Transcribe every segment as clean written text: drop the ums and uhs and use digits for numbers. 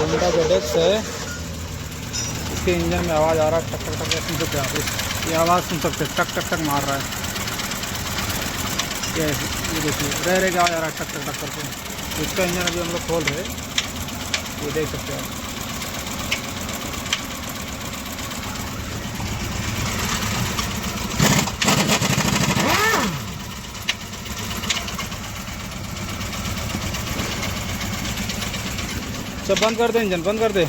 Honda ZX है। इसके engine में आवाज़ आ रहा है, टक टक टक सुन सकते हैं आप। ये आवाज़ सुन सकते हैं, टक टक टक मार रहा है। ये देखिए रह के आवाज़ आ रहा है, टक टक टक करके। इसका इंजन अभी हम लोग खोल रहे हैं, ये देख सकते हैं आप। सब बंद कर दे, इंजन बंद कर दे।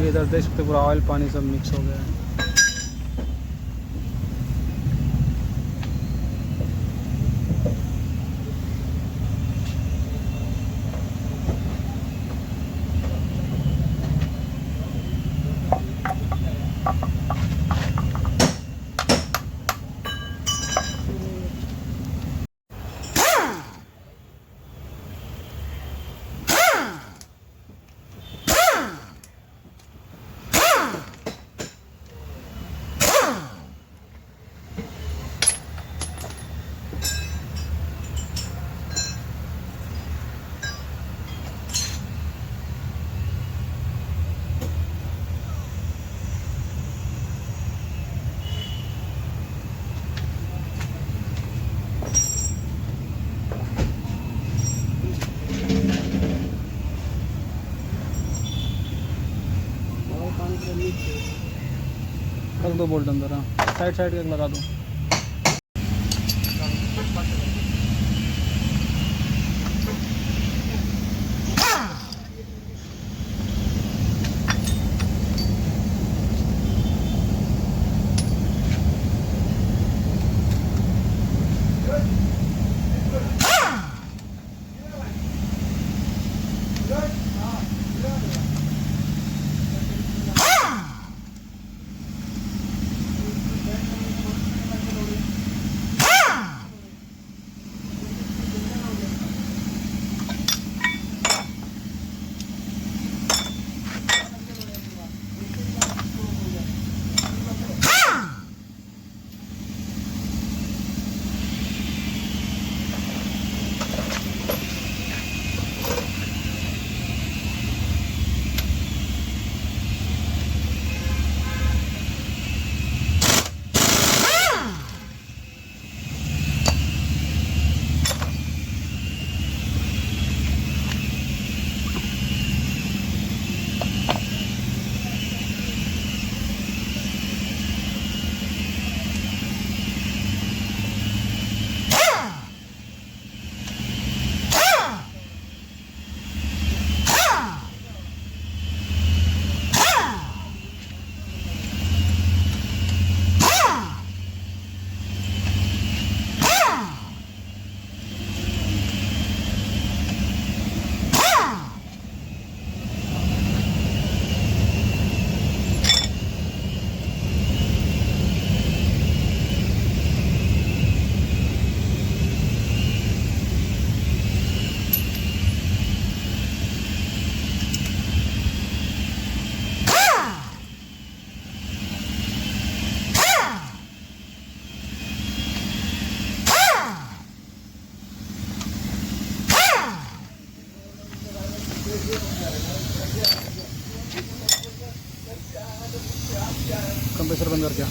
इधर देख सकते पूरा ऑयल पानी सब मिक्स हो गया है। रख दो बोल्ट अंदर, हाँ साइड साइड एक लगा दो। बंद कर क्या।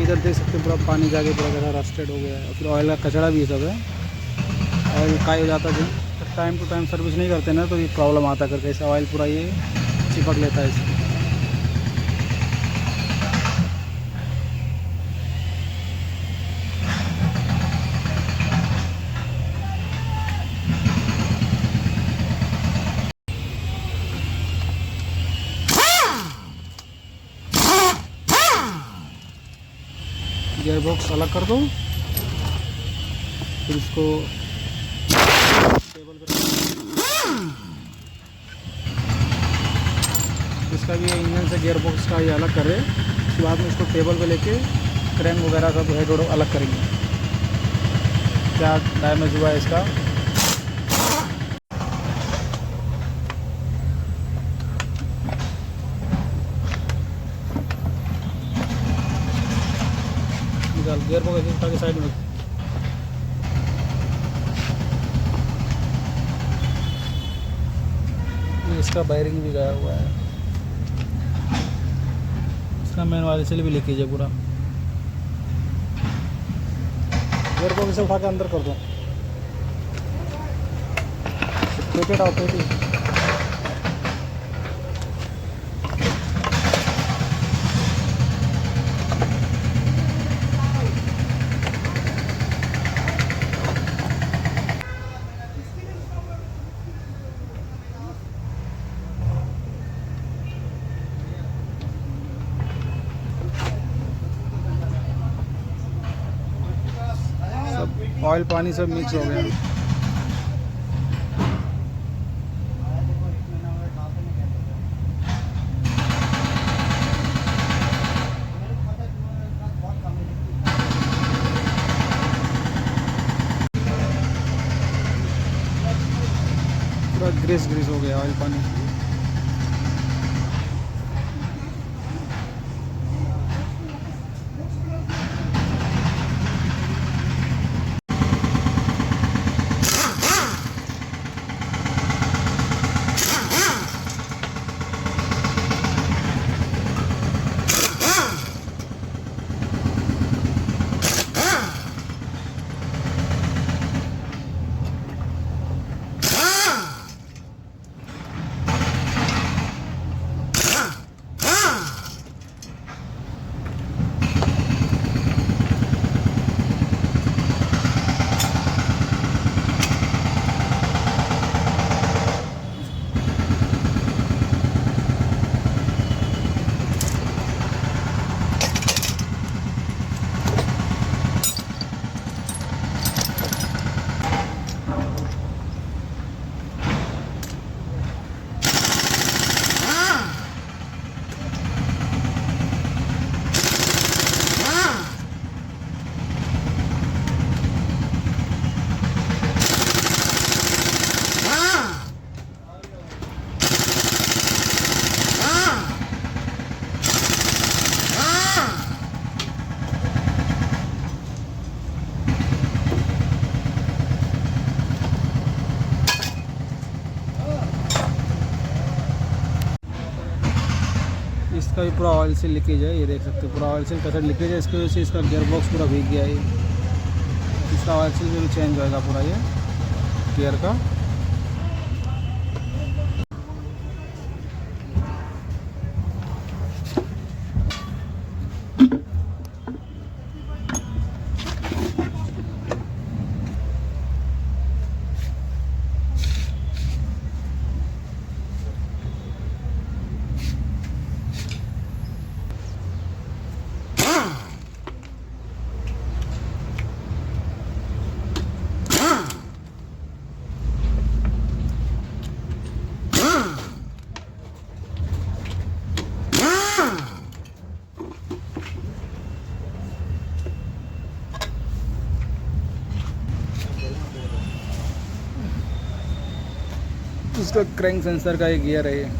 इधर देख सकते हैं पूरा पानी जाके पूरा कैसा रस्टेड हो गया है, और फिर ऑयल का कचरा भी सब है। ऑयल का हो जाता है, टाइम टू टाइम सर्विस नहीं करते ना तो ये प्रॉब्लम आता करके, ऐसा ऑयल पूरा ये चिपक लेता है इसमें। गियर बॉक्स अलग कर दो, फिर इसको टेबल पर, इसका भी इंजन से गियर बॉक्स का ये अलग करे। उसके बाद में इसको टेबल पे लेके क्रैंक वगैरह सब हेड रोड अलग करेंगे, क्या डैमेज हुआ है इसका। गियर बॉक्स उठा के साइड में, इसका वायरिंग भी गया हुआ है, इसका मेन वाले से भी लीकेज है पूरा। गियर बॉक्स से उठा के अंदर कर दो, पेटी डाल पेटी। ऑयल पानी सब मिक्स हो गया। पूरा ग्रीस हो गया ऑयल पानी। इसका भी पूरा ऑयल से लीकेज है, ये देख सकते हैं पूरा ऑयल से कैसा लीकेज है। इसकी वजह से इसका गियर बॉक्स पूरा भीग गया है। इसका ऑयल से भी चेंज होएगा पूरा ये गियर का। इसका क्रैंक सेंसर का एक गियर है ये।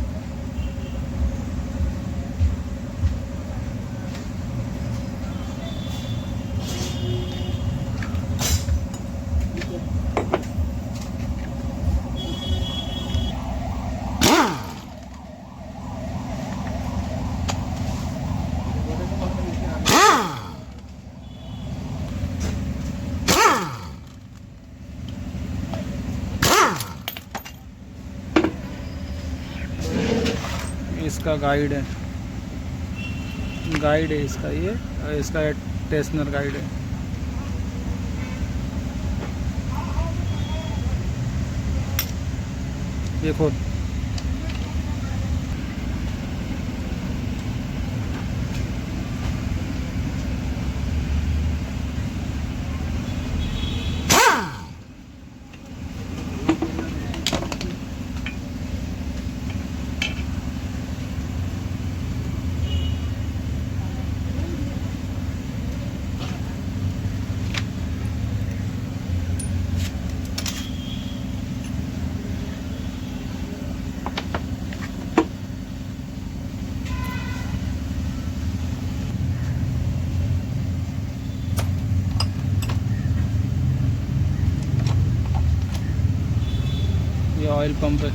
इसका गाइड है इसका, ये इसका टेस्नर गाइड है। ये खोल। ये ऑयल पंप है।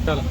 चलो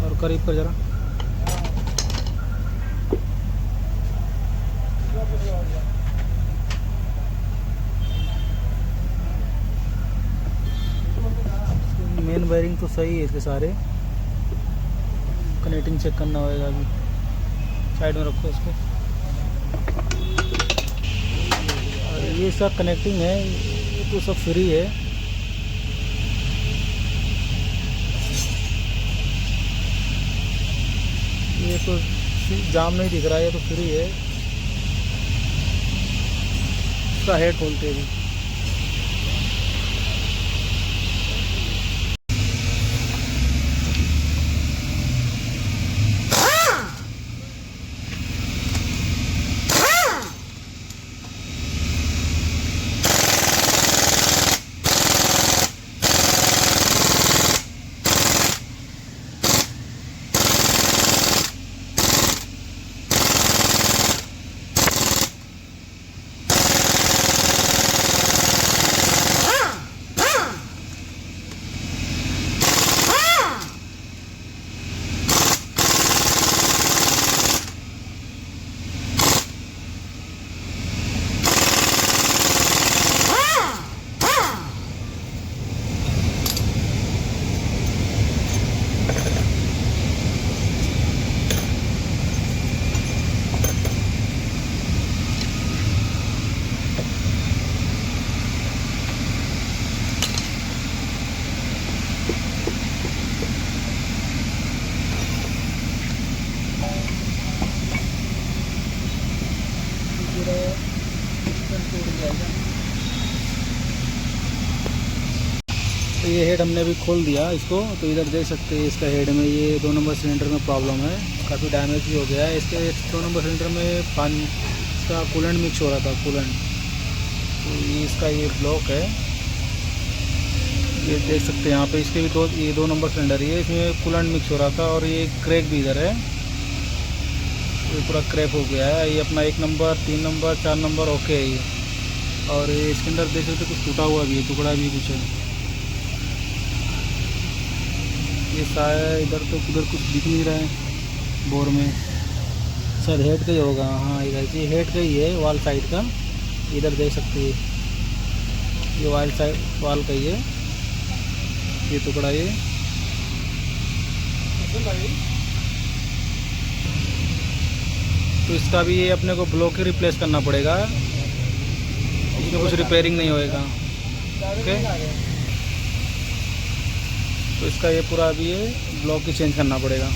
और करीब कर जरा। मेन वायरिंग तो सही है इसके सारे, कनेक्टिंग चेक करना होगा अभी। साइड में रखो इसको। और ये सब कनेक्टिंग है, ये तो सब फ्री है। ये तो जाम नहीं दिख रहा है, ये तो फ्री है। इसका हेड खोलते भी। ये हेड हमने अभी खोल दिया इसको, तो इधर देख सकते हैं इसका हेड में ये 2 नंबर सिलेंडर में प्रॉब्लम है, काफ़ी डैमेज भी हो गया है। इसके 2 नंबर सिलेंडर में पानी इसका कूलेंट मिक्स हो रहा था, कूलेंट, तो ये इसका ये ब्लॉक है। ये देख सकते हैं यहाँ पे इसके भी ये 2 नंबर सिलेंडर ही है, इसमें कूलेंट मिक्स हो रहा था और ये क्रैक भी इधर है, ये पूरा क्रैक हो गया है। ये अपना 1 नंबर 3 नंबर 4 नंबर ओके है ये। और ये इसके अंदर देख सकते कुछ टूटा हुआ भी है, टुकड़ा भी कुछ है। ये शायद इधर तो उधर कुछ दिख नहीं रहा है बोर में, शायद हेड का ही होगा। हाँ इधर ये हेड का ही है, वाल साइड का, इधर देख सकते हैं ये वाल का ही है, ये टुकड़ा ये। तो इसका भी ये अपने को ब्लॉक ही रिप्लेस करना पड़ेगा, इसमें कुछ रिपेयरिंग नहीं होएगा। ओके, तो इसका ये पूरा अभी ये ब्लॉक ही चेंज करना पड़ेगा।